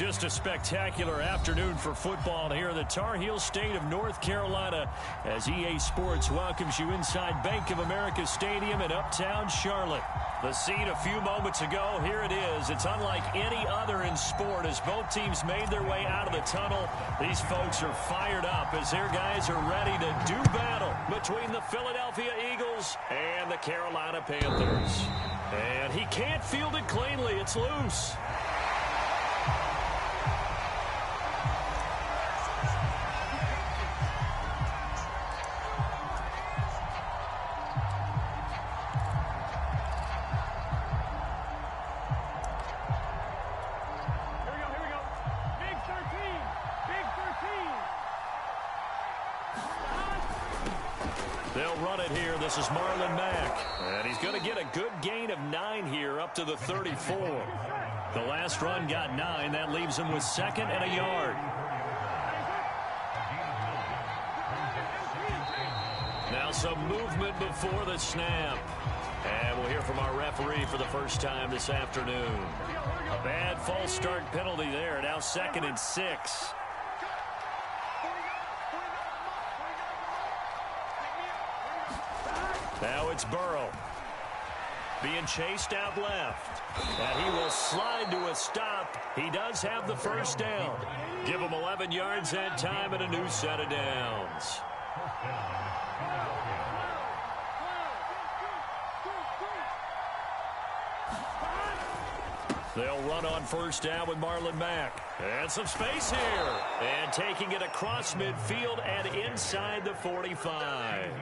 Just a spectacular afternoon for football here in the Tar Heel state of North Carolina as EA Sports welcomes you inside Bank of America Stadium in uptown Charlotte. The scene a few moments ago, here it is. It's unlike any other in sport as both teams made their way out of the tunnel. These folks are fired up as their guys are ready to do battle between the Philadelphia Eagles and the Carolina Panthers. And he can't field it cleanly. It's loose. They'll run it here. This is Marlon Mack. And he's going to get a good gain of 9 here up to the 34. The last run got 9. That leaves him with 2nd and a yard. Now some movement before the snap. And we'll hear from our referee for the first time this afternoon. A bad false start penalty there. Now 2nd and 6. Now it's Burrow. Being chased out left. And he will slide to a stop. He does have the first down. Give him 11 yards that time and a new set of downs. They'll run on first down with Marlon Mack. And some space here. And taking it across midfield and inside the 45.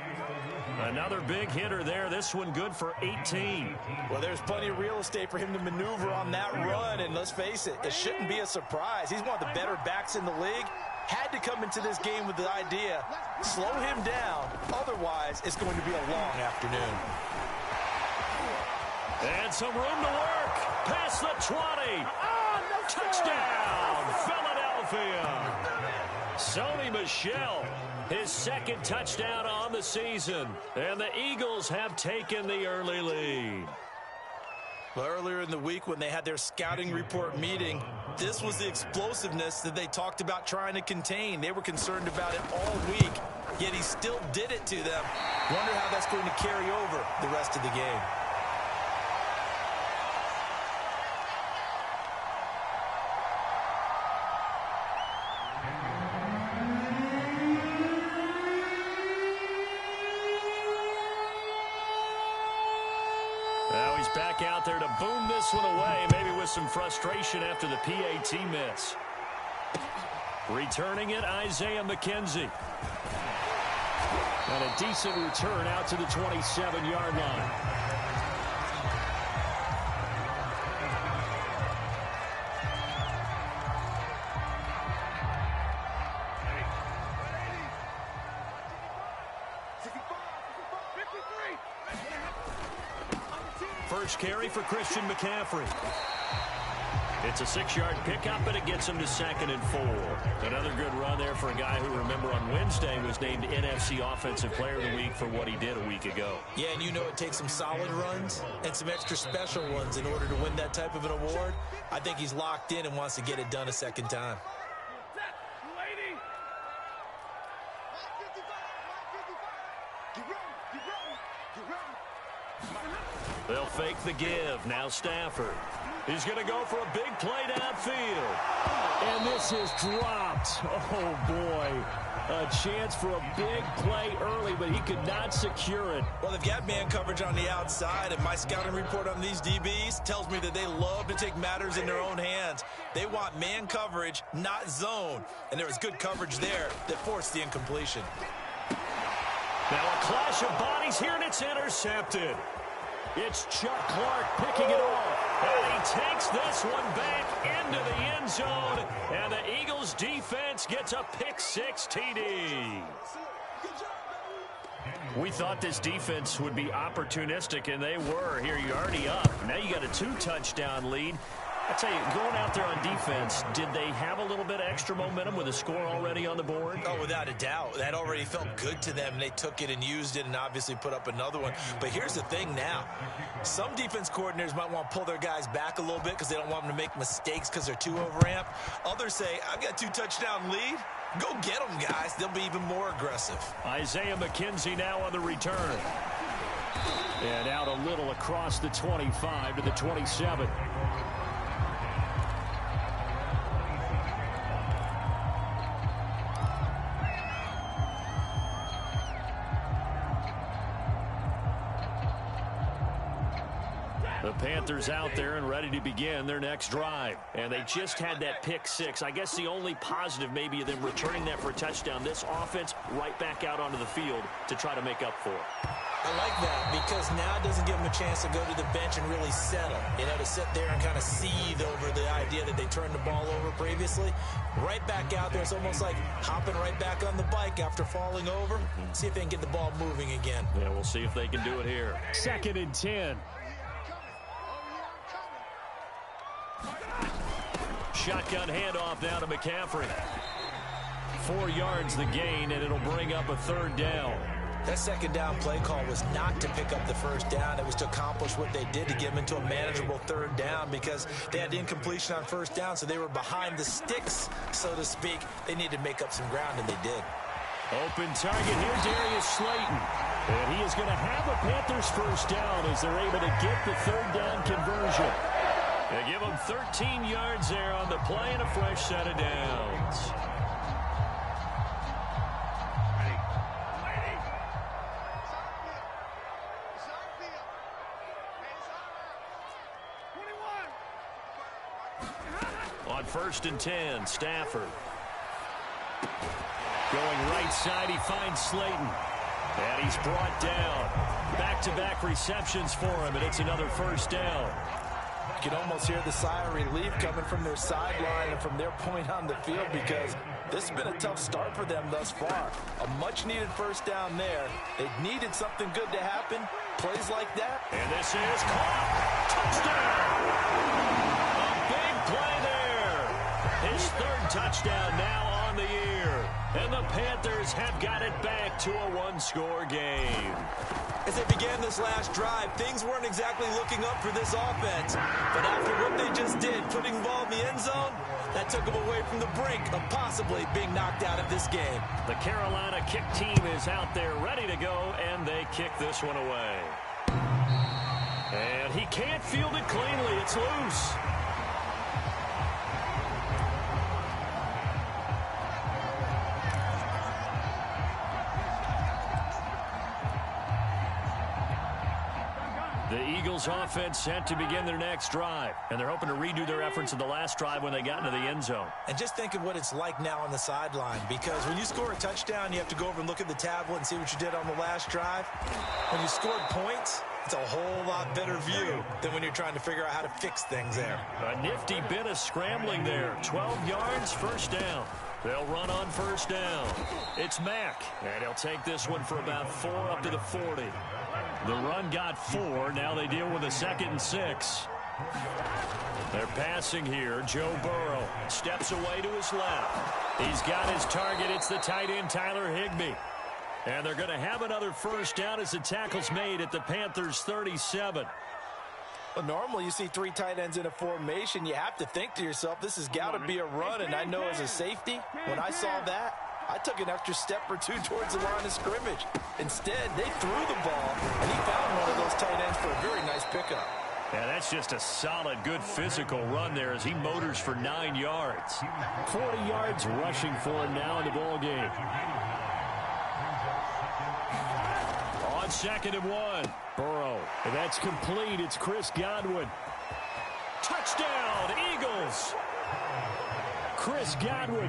Another big hitter there. This one good for 18. Well, there's plenty of real estate for him to maneuver on that run. And let's face it, it shouldn't be a surprise. He's one of the better backs in the league. Had to come into this game with the idea, slow him down. Otherwise, it's going to be a long afternoon. And some room to work. Past the 20. Touchdown, Philadelphia. Sony Michel, his 2nd touchdown on the season. And the Eagles have taken the early lead. Well, earlier in the week when they had their scouting report meeting, this was the explosiveness that they talked about trying to contain. They were concerned about it all week, yet he still did it to them. Wonder how that's going to carry over the rest of the game. Back out there to boom this one away, maybe with some frustration after the PAT miss. Returning it, Isaiah McKenzie. And a decent return out to the 27-yard line. First carry for Christian McCaffrey. It's a 6-yard pickup, and it gets him to 2nd and 4. Another good run there for a guy who, remember, on Wednesday was named NFC Offensive Player of the Week for what he did a week ago. Yeah, and you know it takes some solid runs and some extra special ones in order to win that type of an award. I think he's locked in and wants to get it done a second time. They'll fake the give. Now Stafford. He's going to go for a big play downfield. And this is dropped. Oh, boy. A chance for a big play early, but he could not secure it. Well, they've got man coverage on the outside, and my scouting report on these DBs tells me that they love to take matters in their own hands. They want man coverage, not zone. And there was good coverage there that forced the incompletion. Now a clash of bodies here, and it's intercepted. It's Chuck Clark picking it off. And he takes this one back into the end zone. And the Eagles defense gets a pick-6 TD. We thought this defense would be opportunistic, and they were. Here you're already up. Now you got a 2-touchdown lead. I tell you, going out there on defense, did they have a little bit of extra momentum with a score already on the board? Oh, without a doubt. That already felt good to them. They took it and used it and obviously put up another one. But here's the thing now. Some defense coordinators might want to pull their guys back a little bit because they don't want them to make mistakes because they're too overamped. Others say, I've got 2-touchdown lead. Go get them, guys. They'll be even more aggressive. Isaiah McKenzie now on the return. And out a little across the 25 to the 27. The Panthers out there and ready to begin their next drive. And they just had that pick six. I guess the only positive maybe of them returning that for a touchdown. This offense right back out onto the field to try to make up for it. I like that because now it doesn't give them a chance to go to the bench and really settle. You know, to sit there and kind of seethe over the idea that they turned the ball over previously. Right back out there. It's almost like hopping right back on the bike after falling over. See if they can get the ball moving again. Yeah, we'll see if they can do it here. 2nd and 10. Shotgun handoff now to McCaffrey. 4 yards the gain, and it'll bring up a 3rd down. That 2nd down play call was not to pick up the 1st down. It was to accomplish what they did to get them into a manageable 3rd down because they had incompletion on 1st down, so they were behind the sticks, so to speak. They needed to make up some ground, and they did. Open target here, Darius Slayton. And he is going to have a Panthers 1st down as they're able to get the 3rd down conversion. They give them 13 yards there on the play and a fresh set of downs. On 1st and 10, Stafford. Going right side, he finds Slayton. And he's brought down. Back-to-back receptions for him, and it's another 1st down. You can almost hear the sigh of relief coming from their sideline and from their point on the field because this has been a tough start for them thus far. A much-needed 1st down there. They needed something good to happen. Plays like that. And this is caught. Touchdown! A big play there. His 3rd touchdown now on the year. And the Panthers have got it back to a 1-score game. As they began this last drive, things weren't exactly looking up for this offense. But after what they just did, putting the ball in the end zone, that took them away from the brink of possibly being knocked out of this game. The Carolina kick team is out there ready to go, and they kick this one away. And he can't field it cleanly. It's loose. The Eagles offense set to begin their next drive, and they're hoping to redo their efforts in the last drive when they got into the end zone. And just think of what it's like now on the sideline, because when you score a touchdown, you have to go over and look at the tablet and see what you did on the last drive. When you scored points, it's a whole lot better view than when you're trying to figure out how to fix things there. A nifty bit of scrambling there. 12 yards, 1st down. They'll run on 1st down. It's Mack, and he'll take this one for about 4 up to the 40. The run got 4. Now they deal with a 2nd and 6. They're passing here. Joe Burrow steps away to his left. He's got his target. It's the tight end, Tyler Higbee. And they're going to have another 1st down as the tackle's made at the Panthers' 37. Well, normally you see 3 tight ends in a formation. You have to think to yourself, this has got to be a run. And I know as a safety, when I saw that, I took an extra step or 2 towards the line of scrimmage. Instead, they threw the ball, and he found one of those tight ends for a very nice pickup. Yeah, that's just a solid, good physical run there as he motors for 9 yards. 40 yards rushing for him now in the ball game. On 2nd and 1, Burrow. And that's complete. It's Chris Godwin. Touchdown, Eagles. Chris Godwin,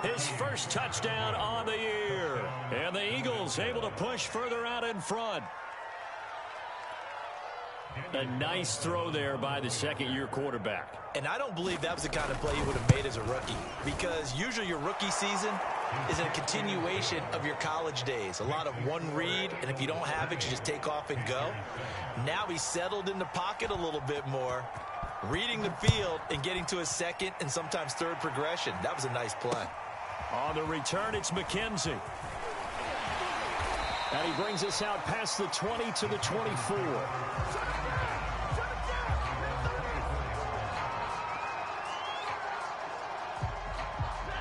his 1st touchdown on the year. And the Eagles able to push further out in front. A nice throw there by the 2nd-year quarterback. And I don't believe that was the kind of play he would have made as a rookie, because usually your rookie season is a continuation of your college days. A lot of one read, and if you don't have it, you just take off and go. Now he's settled in the pocket a little bit more. reading the field and getting to a second and sometimes third progression. That was a nice play. On the return, it's McKenzie. And he brings us out past the 20 to the 24.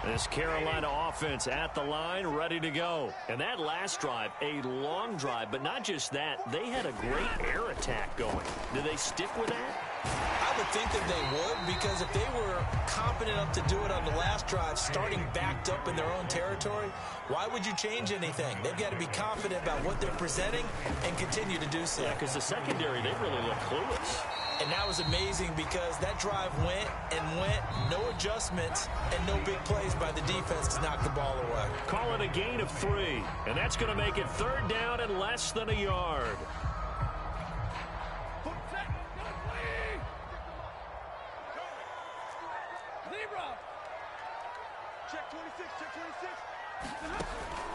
This Carolina offense at the line, ready to go. And that last drive, a long drive, but not just that. They had a great air attack going. Do they stick with that? I would think that they would, because if they were confident enough to do it on the last drive, starting backed up in their own territory, why would you change anything? They've got to be confident about what they're presenting and continue to do so. Yeah, because the secondary, they really look clueless. And that was amazing because that drive went and went, no adjustments, and no big plays by the defense to knock the ball away. Call it a gain of 3, and that's going to make it 3rd down and less than a yard.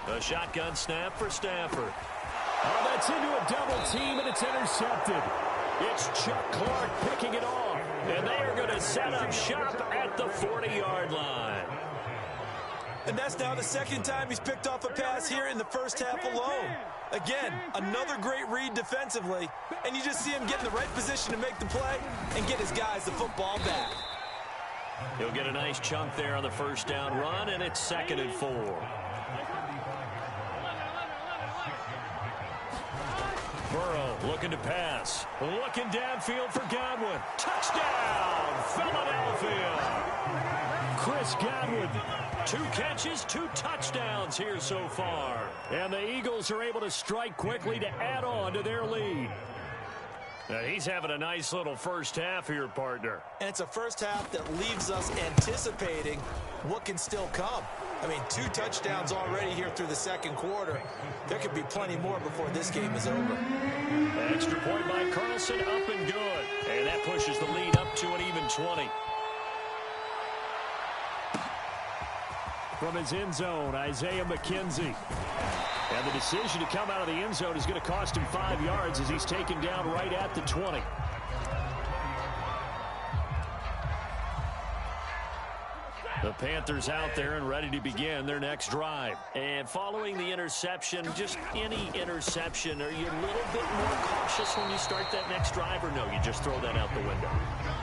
A shotgun snap for Stafford. Oh, that's into a double team, and it's intercepted. It's Chuck Clark picking it off, and they are going to set up shop at the 40-yard line. And that's now the second time he's picked off a pass here in the first half alone. Again, another great read defensively, and you just see him get in the right position to make the play and get his guys the football back. He'll get a nice chunk there on the first down run, and it's 2nd and 4. Burrow looking to pass. Looking downfield for Godwin. Touchdown, Philadelphia. Chris Godwin. 2 catches, 2 touchdowns here so far. And the Eagles are able to strike quickly to add on to their lead. Now he's having a nice little first half here, partner. And it's a first half that leaves us anticipating what can still come. I mean, 2 touchdowns already here through the second quarter. There could be plenty more before this game is over. Extra point by Carlson, up and good. And that pushes the lead up to an even 20. From his end zone, Isaiah McKenzie. And the decision to come out of the end zone is going to cost him 5 yards as he's taken down right at the 20. The Panthers out there and ready to begin their next drive. And following the interception, just any interception, are you a little bit more cautious when you start that next drive, or no, you just throw that out the window?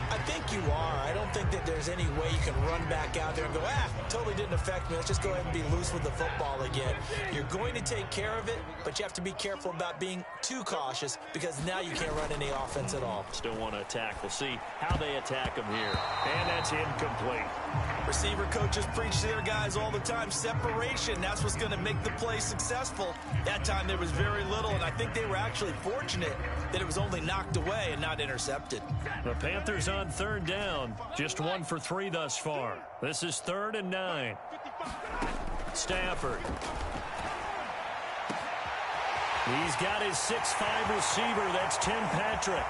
I think you are. I don't think that there's any way you can run back out there and go, totally didn't affect me. Let's just go ahead and be loose with the football again. You're going to take care of it, but you have to be careful about being too cautious because now you can't run any offense at all. Still want to attack. We'll see how they attack them here. And that's incomplete. Receiver coaches preach to their guys all the time. Separation, that's what's going to make the play successful. That time there was very little, and I think they were actually fortunate that it was only knocked away and not intercepted. The Panthers on 3rd down. Just 1 for 3 thus far. This is 3rd and 9. Stafford. He's got his 6'5" receiver. That's Tim Patrick.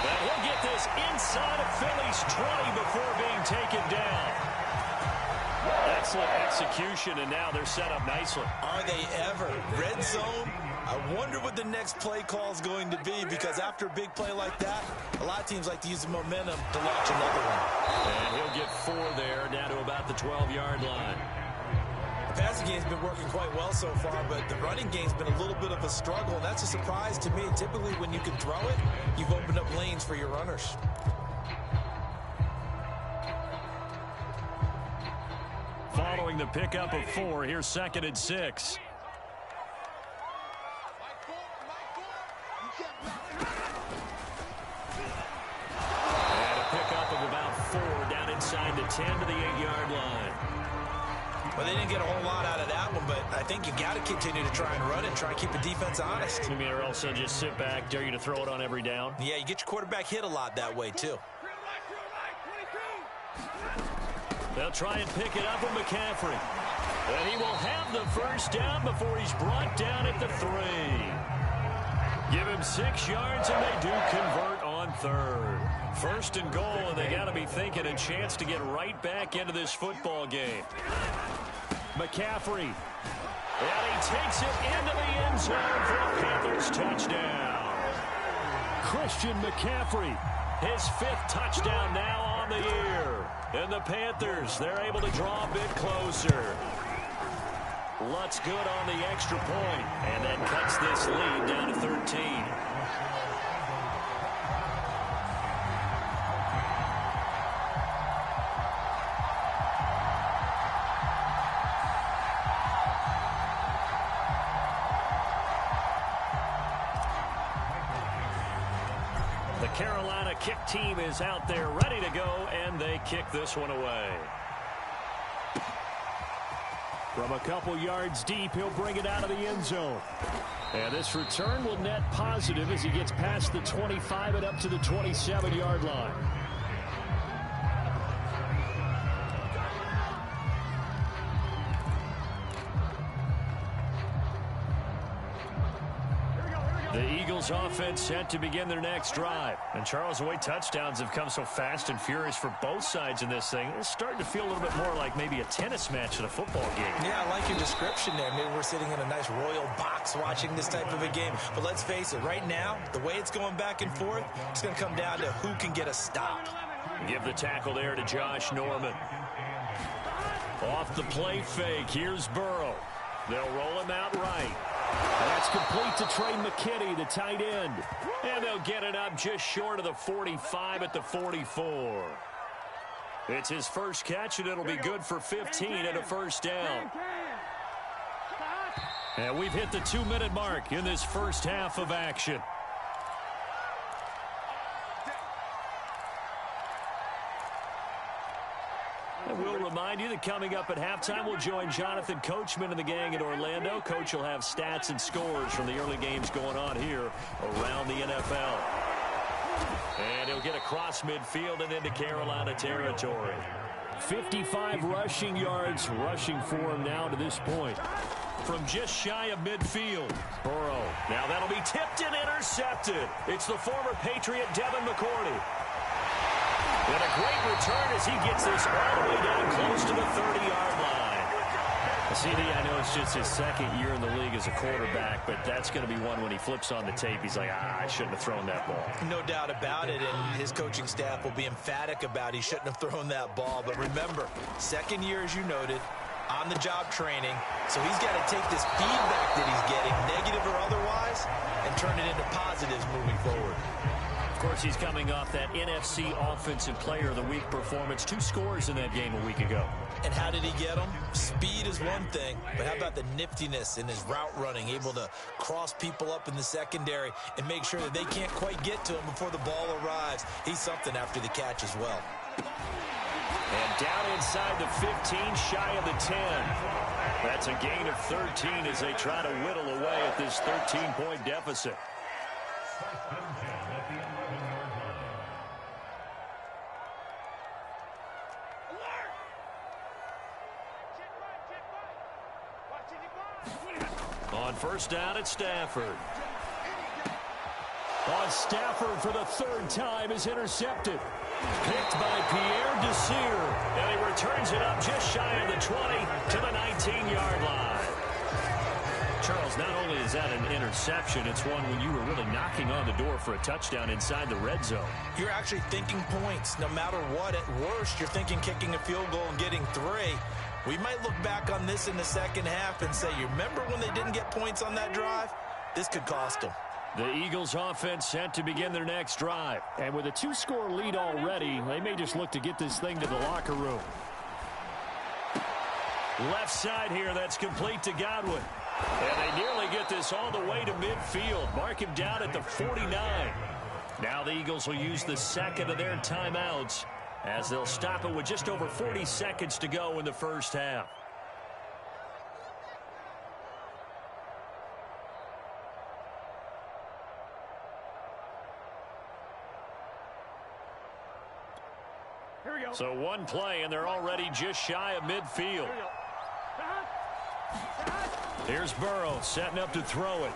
And he'll get this inside of Philly's 20 before being taken down. Excellent execution, and now they're set up nicely. Are they ever? Red zone? I wonder what the next play call is going to be, because after a big play like that, a lot of teams like to use the momentum to launch another one. And he'll get 4 there, down to about the 12-yard line. The passing game's been working quite well so far, but the running game's been a little bit of a struggle, and that's a surprise to me. Typically, when you can throw it, you've opened up lanes for your runners. Following the pickup of 4, here's 2nd and 6. And a pickup of about 4 down inside the 10 to the 8-yard line. Well, they didn't get a whole lot out of that one, but I think you got to continue to try and run it, try and keep the defense honest. You mean, or else they'll just sit back, dare you to throw it on every down? Yeah, you get your quarterback hit a lot that way, too. They'll try and pick it up with McCaffrey. And he will have the first down before he's brought down at the 3. Give him 6 yards, and they do convert on 3rd. 1st and goal, and they got to be thinking a chance to get right back into this football game. McCaffrey. And he takes it into the end zone for a Panthers touchdown. Christian McCaffrey. His 5th touchdown now on the year. And the Panthers, they're able to draw a bit closer. Lutz good on the extra point, and that cuts this lead down to 13. The Carolina kick team is out there ready to go, and they kick this one away. From a couple yards deep, he'll bring it out of the end zone. And this return will net positive as he gets past the 25 and up to the 27-yard line. The Eagles offense set to begin their next drive. And Charles, the way touchdowns have come so fast and furious for both sides in this thing, it's starting to feel a little bit more like maybe a tennis match at a football game. Yeah, I like your description there. Maybe we're sitting in a nice royal box watching this type of a game. But let's face it, right now, the way it's going back and forth, it's going to come down to who can get a stop. Give the tackle there to Josh Norman. Off the play fake, here's Burrow. They'll roll him out right. That's complete to Trey McKinney, the tight end. And they'll get it up just short of the 45 at the 44. It's his first catch, and it'll be good for 15 and a first down. And we've hit the 2-minute mark in this first half of action. And we'll remind you that coming up at halftime, we'll join Jonathan Coachman and the gang in Orlando. Coach will have stats and scores from the early games going on here around the NFL. And he'll get across midfield and into Carolina territory. 55 rushing yards rushing for him now to this point. From just shy of midfield, Burrow. Now that'll be tipped and intercepted. It's the former Patriot Devin McCourty. And a great return as he gets this all the way down close to the 30-yard line. CD, I know it's just his second year in the league as a quarterback, but that's going to be one when he flips on the tape. He's like, I shouldn't have thrown that ball. No doubt about it, and his coaching staff will be emphatic about he shouldn't have thrown that ball. But remember, second year, as you noted, on-the-job training, so he's got to take this feedback that he's getting, negative or otherwise, and turn it into positives moving forward. Of course, he's coming off that NFC Offensive Player of the Week performance. 2 scores in that game a week ago. And how did he get them? Speed is one thing, but how about the niftiness in his route running, able to cross people up in the secondary and make sure that they can't quite get to him before the ball arrives. He's something after the catch as well. And down inside the 15, shy of the 10. That's a gain of 13 as they try to whittle away at this 13-point deficit. On first down, it's Stafford. On Stafford for the 3rd time is intercepted. Picked by Pierre Desir. And he returns it up just shy of the 20 to the 19-yard line. Charles, not only is that an interception, it's one when you were really knocking on the door for a touchdown inside the red zone. You're actually thinking points. No matter what, at worst, you're thinking kicking a field goal and getting 3. We might look back on this in the second half and say, you remember when they didn't get points on that drive? This could cost them. The Eagles offense set to begin their next drive. And with a 2-score lead already, they may just look to get this thing to the locker room. Left side here, that's complete to Godwin. And they nearly get this all the way to midfield. Mark him down at the 49. Now the Eagles will use the second of their timeouts as they'll stop it with just over 40 seconds to go in the first half. Here we go. So one play, and they're already just shy of midfield. Here's Burrow setting up to throw it.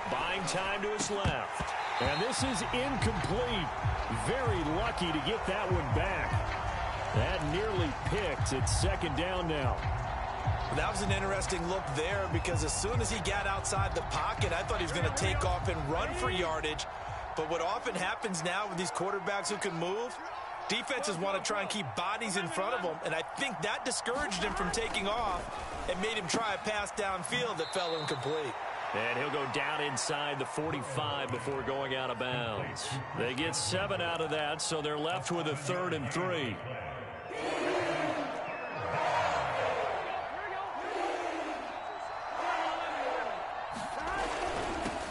Buying time to his left. And this is incomplete. Very lucky to get that one back. That nearly picked. It's 2nd down now. That was an interesting look there because as soon as he got outside the pocket, I thought he was going to take off and run for yardage. But what often happens now with these quarterbacks who can move, defenses want to try and keep bodies in front of them, and I think that discouraged him from taking off and made him try a pass downfield that fell incomplete. And he'll go down inside the 45 before going out of bounds. They get 7 out of that, so they're left with a 3rd and 3.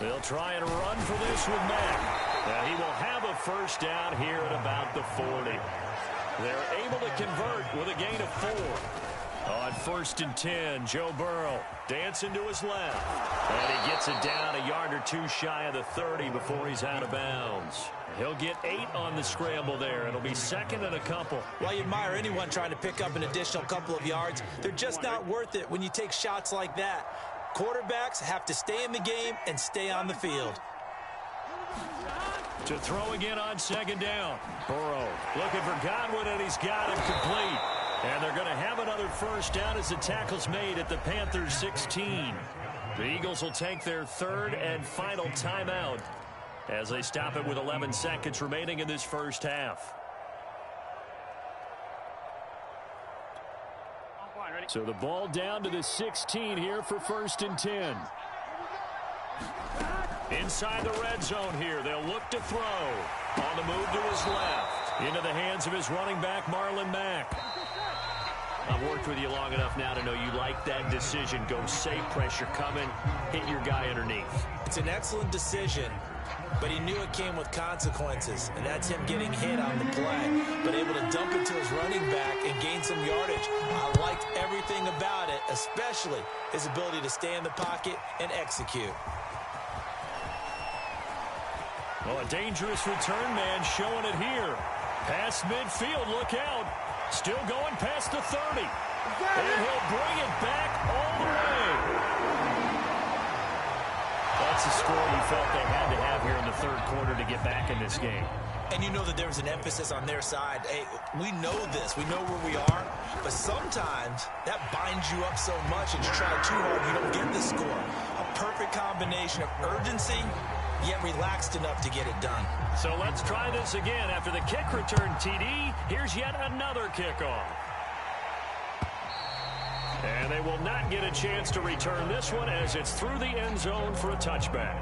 They'll try and run for this with Mack. And he will have a first down here at about the 40. They're able to convert with a gain of 4. On 1st and 10, Joe Burrow dancing to his left. And he gets it down a yard or 2 shy of the 30 before he's out of bounds. He'll get 8 on the scramble there. It'll be 2nd and a couple. Well, you admire anyone trying to pick up an additional couple of yards. They're just not worth it when you take shots like that. Quarterbacks have to stay in the game and stay on the field. To throw again on 2nd down. Burrow looking for Godwin, and he's got him complete. And they're going to have another first down as the tackle's made at the Panthers' 16. The Eagles will take their 3rd and final timeout as they stop it with 11 seconds remaining in this first half. So the ball down to the 16 here for 1st and 10. Inside the red zone here, they'll look to throw. On the move to his left. Into the hands of his running back, Marlon Mack. I've worked with you long enough now to know you like that decision. Go safe, pressure coming, hit your guy underneath. It's an excellent decision, but he knew it came with consequences, and that's him getting hit on the play, but able to dump it to his running back and gain some yardage. I liked everything about it, especially his ability to stay in the pocket and execute. Well, a dangerous return man showing it here. Past midfield, look out. Still going past the 30. And he'll bring it back all the way. That's the score you felt they had to have here in the 3rd quarter to get back in this game. And you know that there was an emphasis on their side. Hey, we know this. We know where we are. But sometimes that binds you up so much and you try too hard, you don't get the score. A perfect combination of urgency, yet relaxed enough to get it done. So let's try this again. After the kick return TD, here's yet another kickoff. And they will not get a chance to return this one as it's through the end zone for a touchback.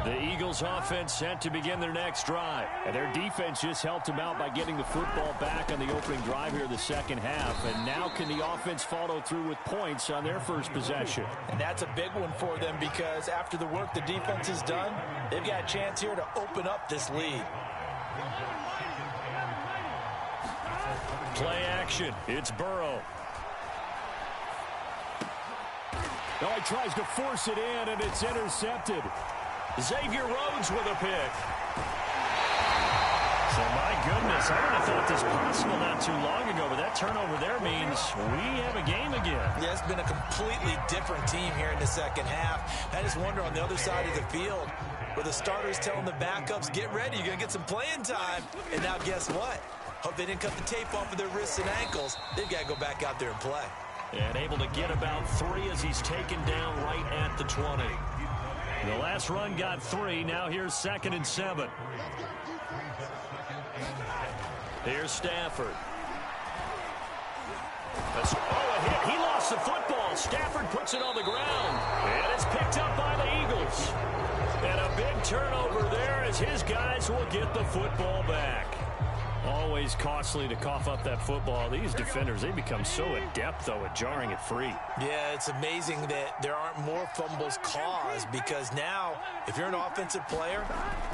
The Eagles offense set to begin their next drive. And their defense just helped them out by getting the football back on the opening drive here in the 2nd half. And now can the offense follow through with points on their first possession? And that's a big one for them because after the work the defense has done, they've got a chance here to open up this lead. Play action. It's Burrow. Now he tries to force it in, and it's intercepted. Xavier Rhodes with a pick. So, my goodness, I would have thought this possible not too long ago, but that turnover there means we have a game again. Yeah, it's been a completely different team here in the 2nd half. I just wonder on the other side of the field, where the starters telling the backups, get ready, you're going to get some playing time. And now guess what? Hope they didn't cut the tape off of their wrists and ankles. They've got to go back out there and play. And able to get about 3 as he's taken down right at the 20. The last run got 3. Now here's 2nd and 7. Here's Stafford. Oh, a hit. He lost the football. Stafford puts it on the ground. And it's picked up by the Eagles. And a big turnover there as his guys will get the football back. Always costly to cough up that football. These defenders, they become so adept, though, at jarring it free. Yeah, it's amazing that there aren't more fumbles caused because now, if you're an offensive player,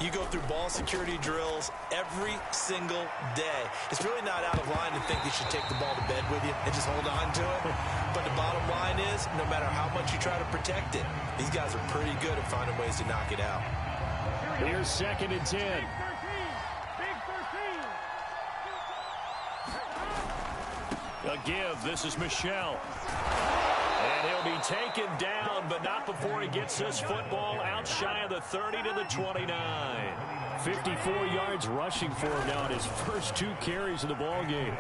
you go through ball security drills every single day. It's really not out of line to think you should take the ball to bed with you and just hold on to it. But the bottom line is, no matter how much you try to protect it, these guys are pretty good at finding ways to knock it out. Here's 2nd and 10. A give. This is Michelle. And he'll be taken down, but not before he gets this football out shy of the 30 to the 29. 54 yards rushing for him now in his first 2 carries of the ball game.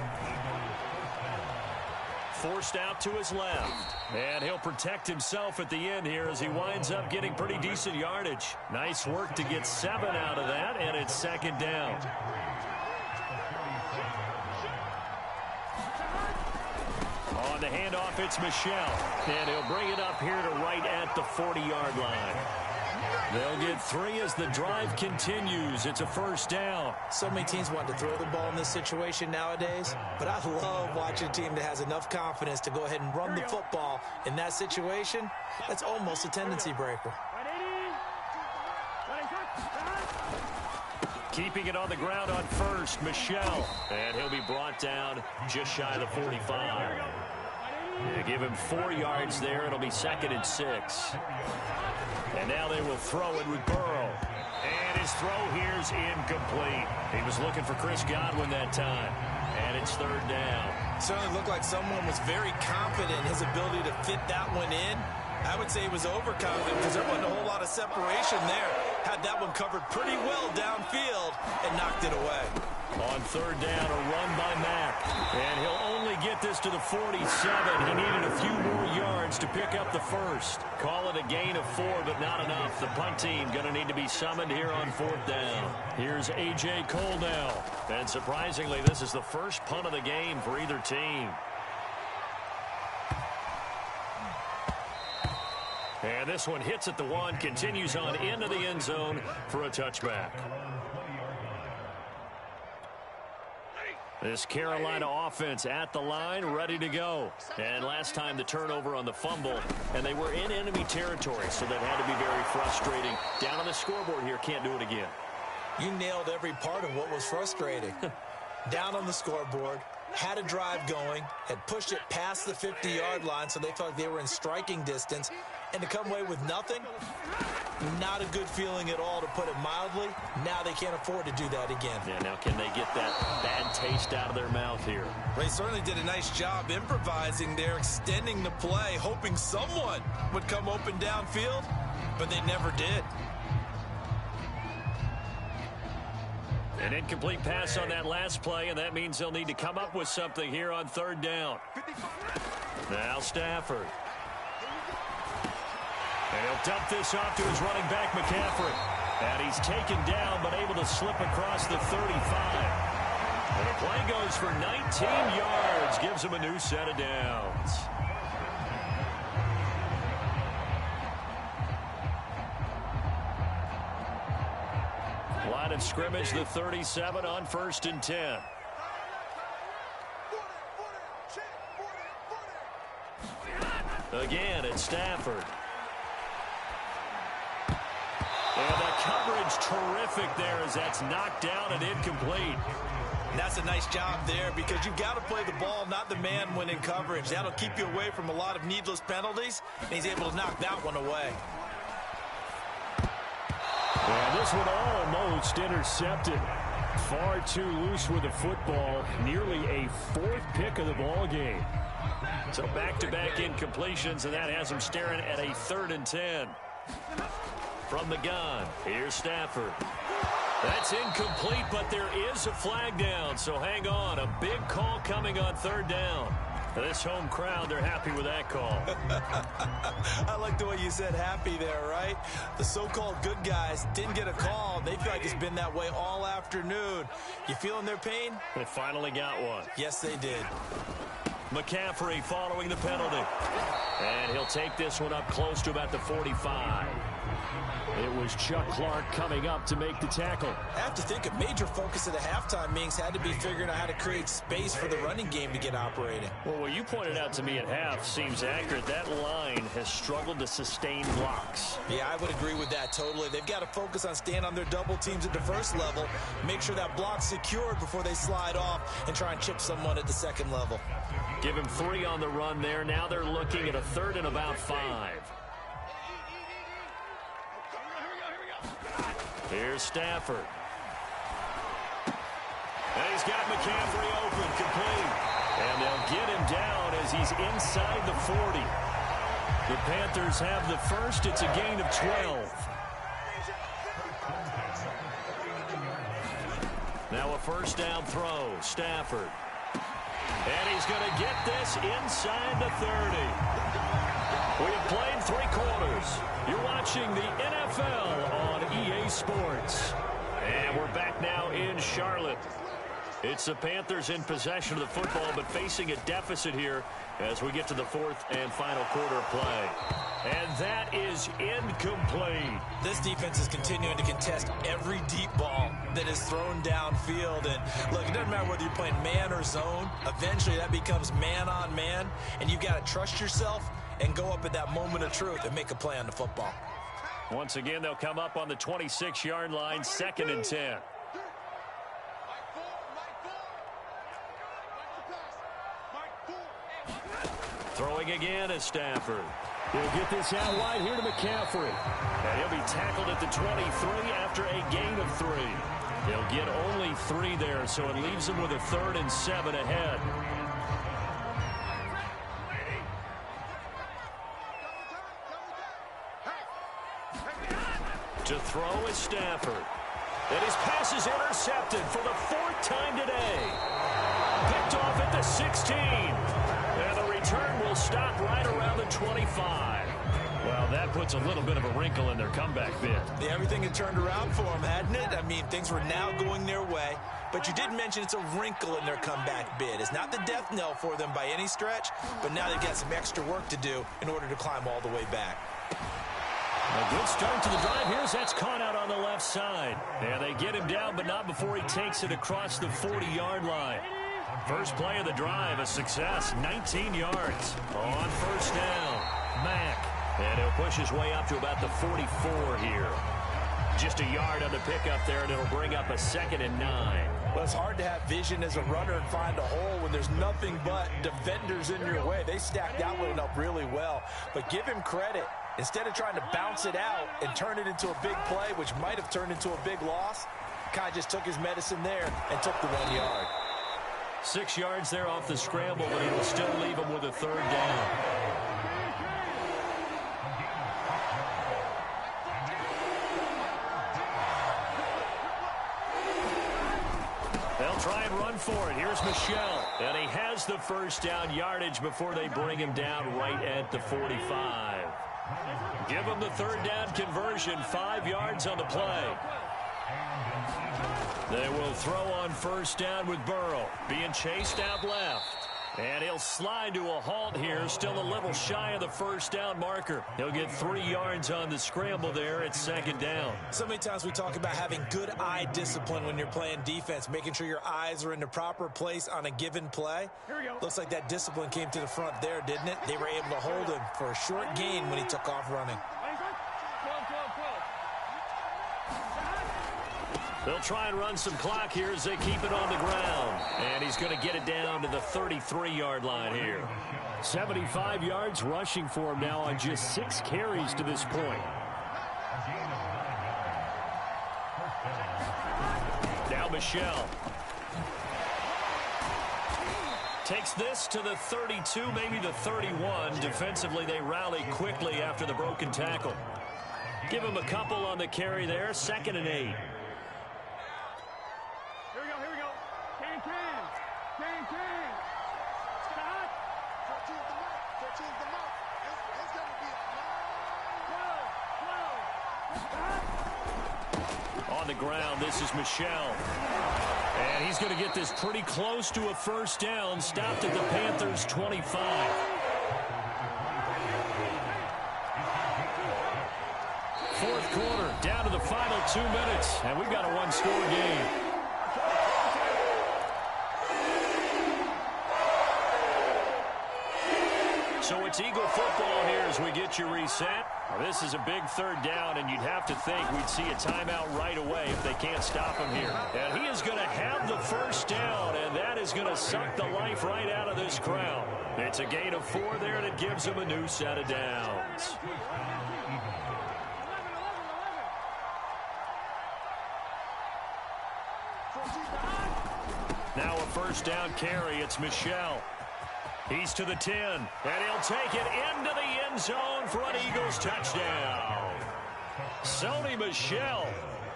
forced out to his left. And he'll protect himself at the end here as he winds up getting pretty decent yardage. Nice work to get 7 out of that, and it's second down. On the handoff, it's Michel. And he'll bring it up here to right at the 40-yard line. They'll get 3 as the drive continues. It's a first down. So many teams want to throw the ball in this situation nowadays, but I love watching a team that has enough confidence to go ahead and run the football in that situation. That's almost a tendency breaker. Keeping it on the ground on first, Michel. And he'll be brought down just shy of the 45. They give him 4 yards there. It'll be 2nd and 6. And now they will throw it with Burrow. And his throw here's incomplete. He was looking for Chris Godwin that time. And it's 3rd down. Certainly looked like someone was very confident in his ability to fit that one in. I would say he was overconfident because there wasn't a whole lot of separation there. Had that one covered pretty well downfield and knocked it away. On 3rd down, a run by Mack. And he'll only get this to the 47. He needed a few more yards to pick up the first. Call it a gain of 4, but not enough. The punt team going to need to be summoned here on 4th down. Here's A.J. Cole now. And surprisingly, this is the first punt of the game for either team. And this one hits at the 1, continues on into the end zone for a touchback. This Carolina offense at the line, ready to go. And last time the turnover on the fumble, and they were in enemy territory, so that had to be very frustrating. Down on the scoreboard here, can't do it again. You nailed every part of what was frustrating. Down on the scoreboard, had a drive going, had pushed it past the 50-yard line, so they felt like they were in striking distance, and to come away with nothing, not a good feeling at all, to put it mildly. Now they can't afford to do that again. Yeah, now can they get that bad taste out of their mouth here? They certainly did a nice job improvising there, extending the play, hoping someone would come open downfield, but they never did. An incomplete pass on that last play, and that means they'll need to come up with something here on 3rd down. Now Stafford. And he'll dump this off to his running back, McCaffrey. And he's taken down, but able to slip across the 35. And the play goes for 19 yards, gives him a new set of downs. Line of scrimmage, the 37 on 1st and 10. Again, it's Stafford. And the coverage terrific there as that's knocked down and incomplete. And that's a nice job there because you've got to play the ball, not the man when in coverage. That'll keep you away from a lot of needless penalties, and he's able to knock that one away. And this one almost intercepted. Far too loose with the football. Nearly a 4th pick of the ball game. So back-to-back incompletions, and that has him staring at a 3rd and 10. From the gun, here's Stafford. That's incomplete, but there is a flag down, so hang on. A big call coming on 3rd down. This home crowd, they're happy with that call. I like the way you said happy there, right? The so-called good guys didn't get a call. They feel like it's been that way all afternoon. You feeling their pain? They finally got one. Yes, they did. McCaffrey following the penalty. And he'll take this one up close to about the 45. It was Chuck Clark coming up to make the tackle. I have to think a major focus of the halftime meetings had to be figuring out how to create space for the running game to get operating. Well, what you pointed out to me at half seems accurate. That line has struggled to sustain blocks. Yeah, I would agree with that totally. They've got to focus on staying on their double teams at the first level, make sure that block's secured before they slide off and try and chip someone at the second level. Give him 3 on the run there. Now they're looking at a 3rd and about 5. Here's Stafford. And he's got McCaffrey open, complete. And they'll get him down as he's inside the 40. The Panthers have the first. It's a gain of 12. Now a first down throw. Stafford. And he's going to get this this inside the 30. We have played 3 quarters. You're watching the NFL on EA Sports. And we're back now in Charlotte. It's the Panthers in possession of the football, but facing a deficit here as we get to the 4th and final quarter play. And that is incomplete. This defense is continuing to contest every deep ball that is thrown downfield. And look, it doesn't matter whether you're playing man or zone. Eventually that becomes man on man, and you've got to trust yourself and go up at that moment of truth and make a play on the football. Once again, they'll come up on the 26-yard line, 2nd and 10. Throwing again is Stafford. He'll get this out wide here to McCaffrey. And he'll be tackled at the 23 after a gain of 3. He'll get only 3 there, so it leaves him with a 3rd and 7 ahead. To throw is Stafford. And his pass is intercepted for the 4th time today. Picked off at the 16. And the return will stop right around the 25. Well, that puts a little bit of a wrinkle in their comeback bid. Yeah, everything had turned around for them, hadn't it? I mean, things were now going their way. But you did mention it's a wrinkle in their comeback bid. It's not the death knell for them by any stretch, but now they've got some extra work to do in order to climb all the way back. A good start to the drive. Here's that's caught out on the left side. And they get him down, but not before he takes it across the 40-yard line. First play of the drive, a success, 19 yards on 1st down. Mack, and he'll push his way up to about the 44 here. Just a yard on the pickup there, and it'll bring up a 2nd and 9. Well, it's hard to have vision as a runner and find a hole when there's nothing but defenders in your way. They stacked that one up really well, but give him credit. Instead of trying to bounce it out and turn it into a big play, which might have turned into a big loss, kind of just took his medicine there and took the 1 yard. 6 yards there off the scramble, but it'll still leave him with a 3rd down. They'll try and run for it. Here's Michelle. And he has the 1st down yardage before they bring him down right at the 45. Give him the 3rd down conversion, 5 yards on the play. They will throw on 1st down with Burrow, being chased out left. And he'll slide to a halt here, still a little shy of the 1st down marker. He'll get 3 yards on the scramble there at 2nd down. So many times we talk about having good eye discipline when you're playing defense, making sure your eyes are in the proper place on a given play. Here we go. Looks like that discipline came to the front there, didn't it? They were able to hold him for a short gain when he took off running. They'll try and run some clock here as they keep it on the ground. And he's going to get it down to the 33-yard line here. 75 yards rushing for him now on just 6 carries to this point. Now Michelle. Takes this to the 32, maybe the 31. Defensively, they rally quickly after the broken tackle. Give him a couple on the carry there. 2nd and 8. Here we go. Can. Stop. 14's the mark. It's going to be a 12. On the ground, this is Michelle. And he's going to get this pretty close to a 1st down. Stopped at the Panthers' 25. Fourth quarter, down to the final 2 minutes. And we've got a 1-score game. So it's Eagle football here as we get you reset. Now, this is a big 3rd down, and you'd have to think we'd see a timeout right away if they can't stop him here. And he is going to have the 1st down, and that is going to suck the life right out of this crowd. It's a gain of 4 there, and it gives him a new set of downs. Now a 1st down carry. It's Michelle. He's to the 10, and he'll take it into the end zone for an Eagles touchdown. Sony Michel,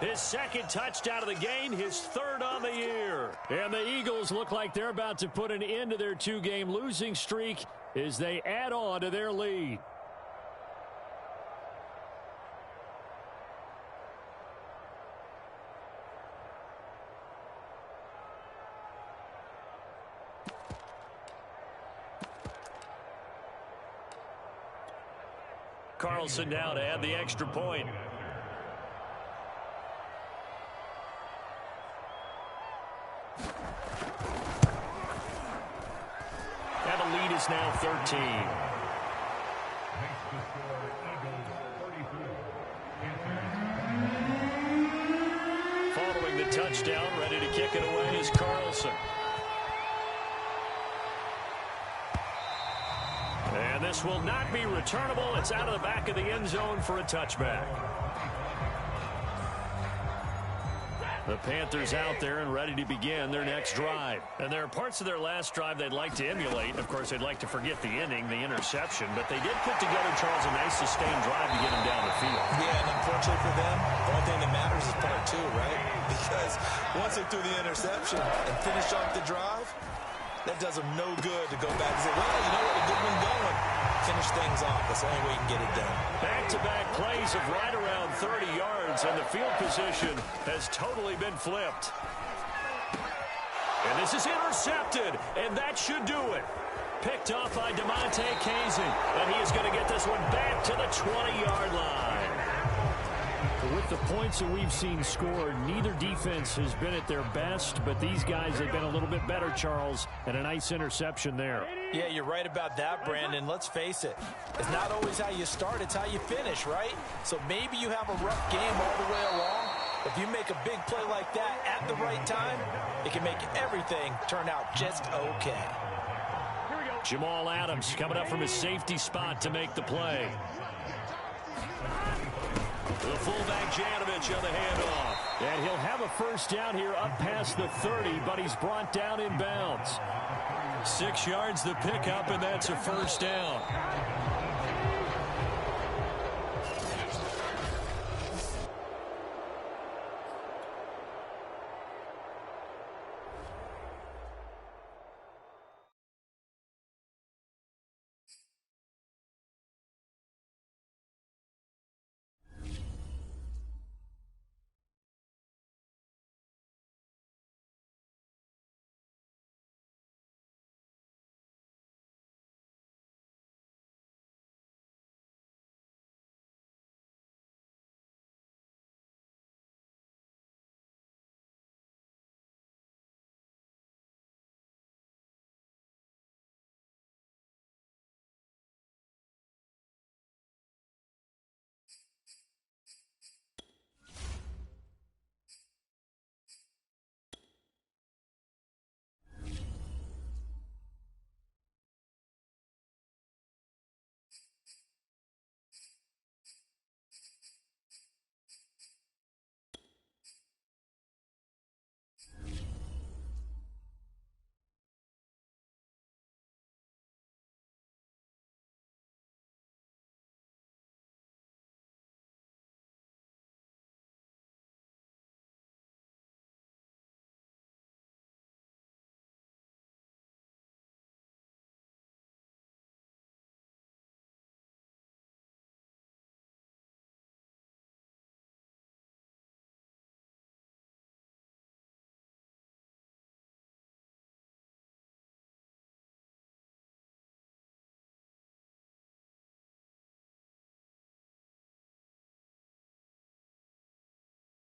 his 2nd touchdown of the game, his 3rd on on the year. And the Eagles look like they're about to put an end to their two-game losing streak as they add on to their lead. Carlson now to add the extra point. And the lead is now 13. Following the touchdown, ready to kick it away is Carlson. And this will not be returnable. It's out of the back of the end zone for a touchback. The Panthers out there and ready to begin their next drive. And there are parts of their last drive they'd like to emulate. Of course, they'd like to forget the inning, the interception. But they did put together, Charles, a nice sustained drive to get them down the field. Yeah, and unfortunately for them, the only thing that matters is part two, right? Because once they threw the interception and finished off the drive, that does them no good to go back and say, well, you know what, a good one going. Finish things off. That's the only way you can get it done. Back-to-back plays of right around 30 yards, and the field position has totally been flipped. And this is intercepted, and that should do it. Picked off by DeMonte Casey, and he is going to get this one back to the 20-yard line. With the points that we've seen scored, neither defense has been at their best, but these guys have been a little bit better, Charles, and a nice interception there. Yeah, you're right about that, Brandon. Let's face it. It's not always how you start, it's how you finish, right? So maybe you have a rough game all the way along. If you make a big play like that at the right time, it can make everything turn out just okay. Jamal Adams coming up from his safety spot to make the play. The fullback Janovich on the handoff. And he'll have a first down here up past the 30, but he's brought down in bounds. 6 yards the pickup, and that's a first down.